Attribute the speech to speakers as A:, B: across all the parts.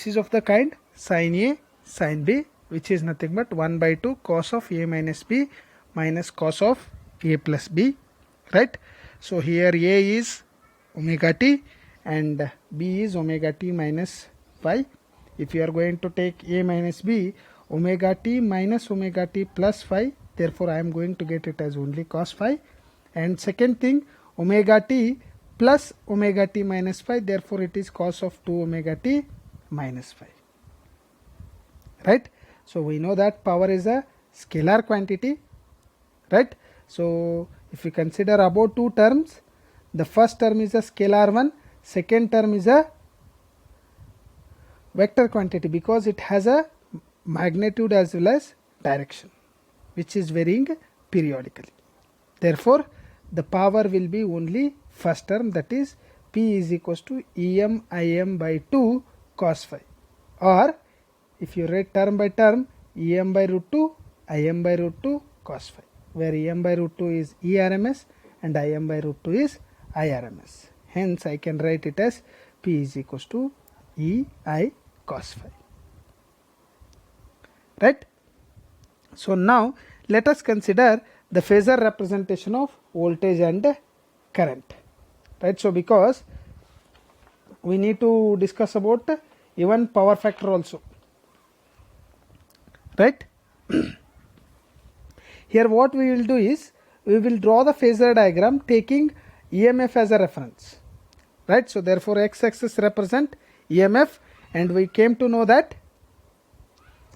A: which is of the kind sin A sin B, which is nothing but 1 by 2 cos of A minus B minus cos of A plus B, right? So here A is omega t and B is omega t minus phi. If you are going to take A minus B, omega t minus omega t plus phi, therefore I am going to get it as only cos phi. And second thing, omega t plus omega t minus phi, therefore it is cos of 2 omega t minus phi, right? So we know that power is a scalar quantity, right? So if we consider above two terms, the first term is a scalar one, second term is a vector quantity because it has a magnitude as well as direction which is varying periodically. Therefore the power will be only first term, that is P is equals to Em Im by 2 cos phi, or if you write term by term, Em by root 2 Im by root 2 cos phi, where Em by root 2 is ERMS and Im by root 2 is IRMS. Hence I can write it as P is equals to Ei cos phi, right? So now let us consider the phasor representation of voltage and current, right? So because we need to discuss about even power factor also, right? Here what we will do is we will draw the phasor diagram taking EMF as a reference, right? So therefore x-axis represent EMF, and we came to know that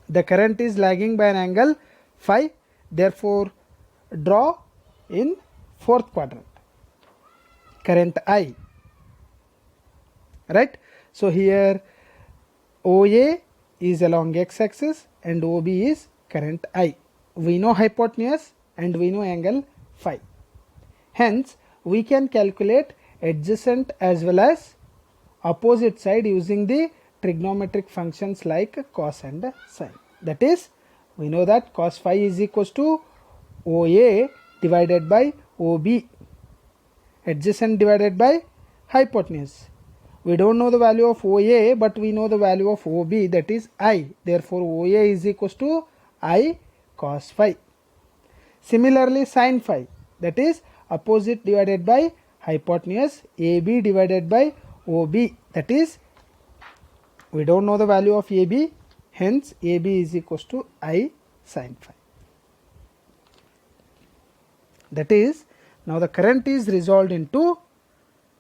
A: the current is lagging by an angle phi, therefore draw in fourth quadrant current I, right? So here OA is along x-axis and OB is current I. We know hypotenuse and we know angle phi. Hence we can calculate adjacent as well as opposite side using the trigonometric functions like cos and sin. That is, we know that cos phi is equals to OA divided by OB, adjacent divided by hypotenuse. We don't know the value of OA, but we know the value of OB, that is I. Therefore OA is equals to I cos phi. Similarly sin phi, that is opposite divided by hypotenuse, AB divided by OB, that is we don't know the value of AB, hence AB is equals to I sin phi. That is, now the current is resolved into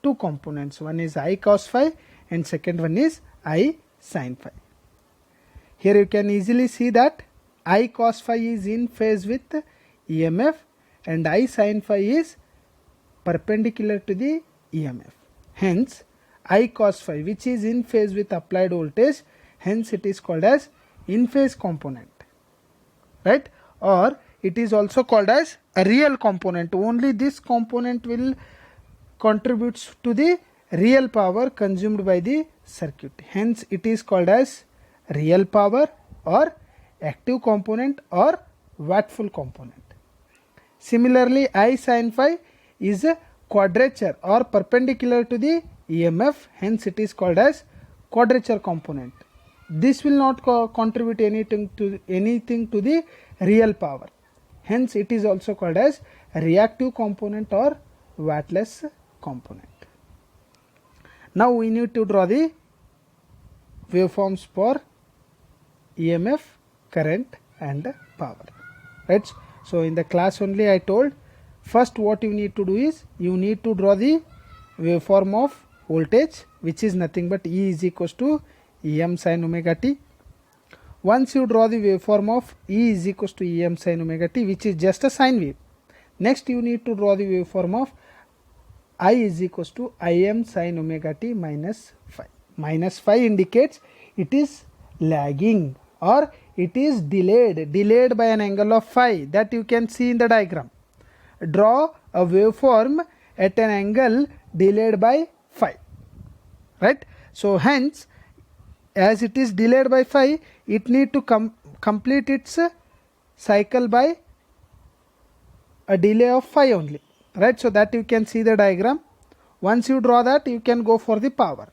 A: two components, one is I cos phi and second one is I sin phi. Here you can easily see that I cos phi is in phase with EMF and I sin phi is perpendicular to the EMF. Hence I cos phi, which is in phase with applied voltage, hence it is called as in phase component, right? Or it is also called as a real component. Only this component will contributes to the real power consumed by the circuit. Hence it is called as real power or active component or wattful component. Similarly, I sin phi is a quadrature or perpendicular to the EMF, hence it is called as quadrature component. This will not contribute anything to the real power, hence it is also called as reactive component or wattless component. Now we need to draw the waveforms for EMF, current and power, right? So in the class only I told, first what you need to do is you need to draw the waveform of voltage, which is nothing but E is equals to Em sin omega t. Once you draw the waveform of E is equals to Em sin omega t, which is just a sine wave, next you need to draw the waveform of I is equals to Im sin omega t minus phi. Minus phi indicates it is lagging or it is delayed by an angle of phi, that you can see in the diagram. Draw a waveform at an angle delayed by phi, right? So hence as it is delayed by phi, it need to complete its cycle by a delay of phi only, right? So that you can see the diagram. Once you draw that, you can go for the power.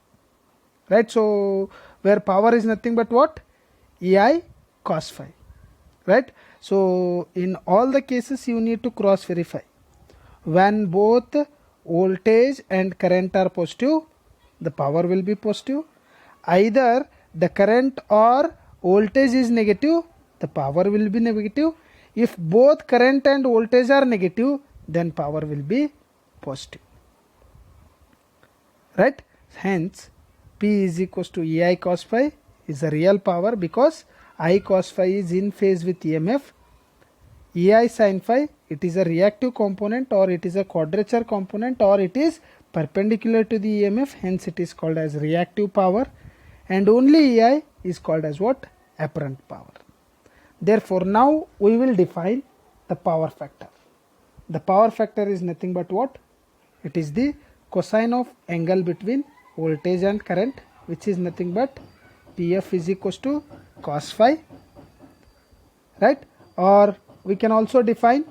A: right? So where power is nothing but what? EI cos phi, right? So in all the cases you need to cross verify. When both voltage and current are positive, the power will be positive. Either the current or voltage is negative, the power will be negative. If both current and voltage are negative, then power will be positive, right? Hence P is equals to EI cos phi is a real power, because I cos phi is in phase with EMF. EI sin phi, it is a reactive component, or it is a quadrature component, or it is perpendicular to the EMF, hence it is called as reactive power, and only EI is called as what? Apparent power. Therefore now we will define the power factor. The power factor is nothing but what? It is the cosine of angle between voltage and current, which is nothing but PF is equals to cos phi, right? Or we can also define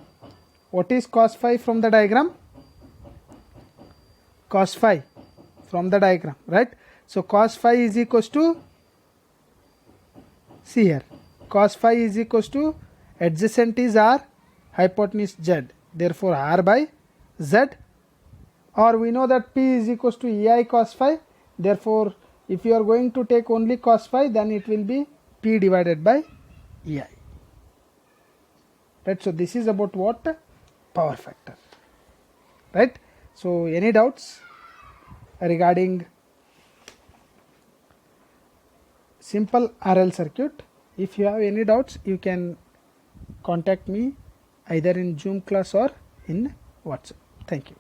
A: what is cos phi from the diagram. Cos phi from the diagram, right? So cos phi is equals to, see here, cos phi is equals to, adjacent is R, hypotenuse Z, therefore R by Z. Or we know that P is equals to EI cos phi, therefore if you are going to take only cos phi, then it will be P divided by EI, right? So this is about what? Power factor, right? So any doubts regarding simple RL circuit? If you have any doubts, you can contact me either in Zoom class or in WhatsApp. Thank you.